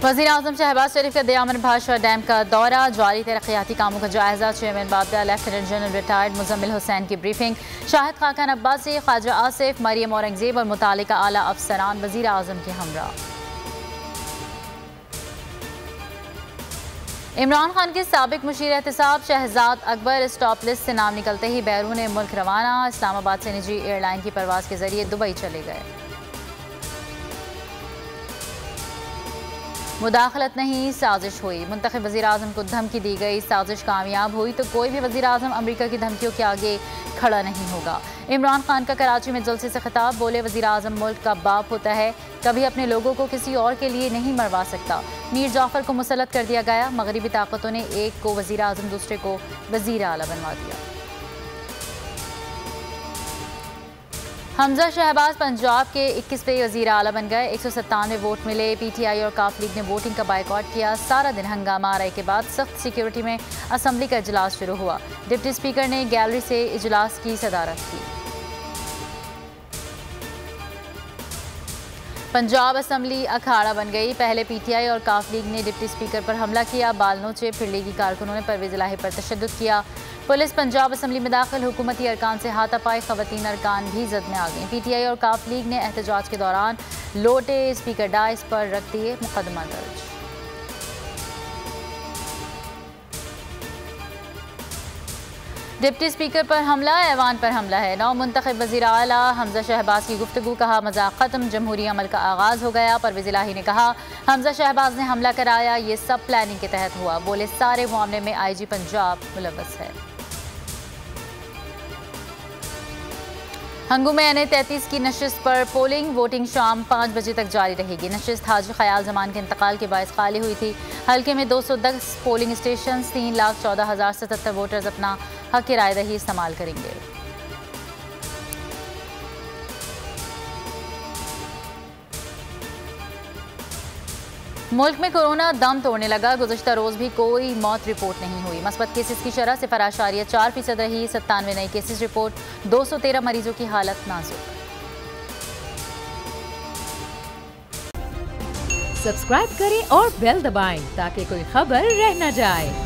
वज़ीर-ए-आज़म शहबाज शरीफ का दयामन भाषा डैम का दौरा, जारी तरक्याती कामों का जायजा, चेयरमैन बाबदा, lieutenant general retired Muzammil Hussain की ब्रीफिंग, शाहिद खाकान अब्बासी, ख्वाजा आसिफ, मरियम औरंगजेब और मुतालिका आला अफसरान वज़ीर-ए-आज़म के हमरा। इमरान खान के साबिक मुशीर एहतिसाब शहजाद अकबर स्टॉप लिस्ट से नाम निकलते ही बैरून मुल्क रवाना, इस्लामाबाद से निजी एयरलाइन की परवाज के जरिए दुबई चले गए। मुदाखलत नहीं, साजिश हुई, मुंतखब वज़ीर-ए-आज़म को धमकी दी गई, साजिश कामयाब हुई तो कोई भी वज़ीर-ए-आज़म अमेरिका की धमकियों के आगे खड़ा नहीं होगा। इमरान खान का कराची में जलसे से खिताब, बोले वज़ीर-ए-आज़म मुल्क का बाप होता है, कभी अपने लोगों को किसी और के लिए नहीं मरवा सकता। मीर जाफर को मुसल्लत कर दिया गया, मगरबी ताकतों ने एक को वज़ीर-ए-आज़म दूसरे को वज़ीर आला बनवा दिया। हमजा शहबाज पंजाब के 21वें वज़ीर आला बन गए, 197 वोट मिले। PTI और काफ लीग ने वोटिंग का बायकॉट किया, सारा दिन हंगामा आराई के बाद सख्त सिक्योरिटी में असम्बली का इजलास शुरू हुआ। डिप्टी स्पीकर ने गैलरी से इजलास की सदारत की। पंजाब असम्बली अखाड़ा बन गई, पहले PTI और काफ लीग ने डिप्टी स्पीकर पर हमला किया, बाल नोचे, फिर लीगी कारकुनों ने परवेज़ इलाही पर तशद्दुद किया। पुलिस पंजाब असम्बली में दाखिल, हुकूमती अरकान से हाथापाई, ख़वातीन अरकान भी जद में आ गई। PTI और काफ लीग ने एहतजाज के दौरान लोटे, स्पीकर डाइस पर रख दिए, मुकदमा दर्ज। डिप्टी स्पीकर पर हमला, ऐवान पर हमला है। नौ मुंतखब वज़ीर आला हमजा शहबाज की गुफ्तगू, कहा मजाक ख़त्म, जमहूरी अमल का आगाज़ हो गया। परवेज़ इलाही ने कहा हमजा शहबाज ने हमला कराया, ये सब प्लानिंग के तहत हुआ, बोले सारे मामले में IG पंजाब मुलव्वस है। हंगू में NA-33 की नशिस्त पर पोलिंग, वोटिंग शाम 5 बजे तक जारी रहेगी। नशिस्त हाजी ख्याल जमान के इंतकाल के बायस खाली हुई थी। हल्के में 210 पोलिंग स्टेशन, 3,14,077 वोटर्स अपना हक की रायदही इस्तेमाल करेंगे। मुल्क में कोरोना दम तोड़ने लगा, गुज़श्ता रोज़ भी कोई मौत रिपोर्ट नहीं हुई। मस्बत केसेस की शरह 0.4% रही, 97 नए केसेस रिपोर्ट, 213 मरीजों की हालत नाजुक। सब्सक्राइब करें और बेल दबाएं ताकि कोई खबर रह न जाए।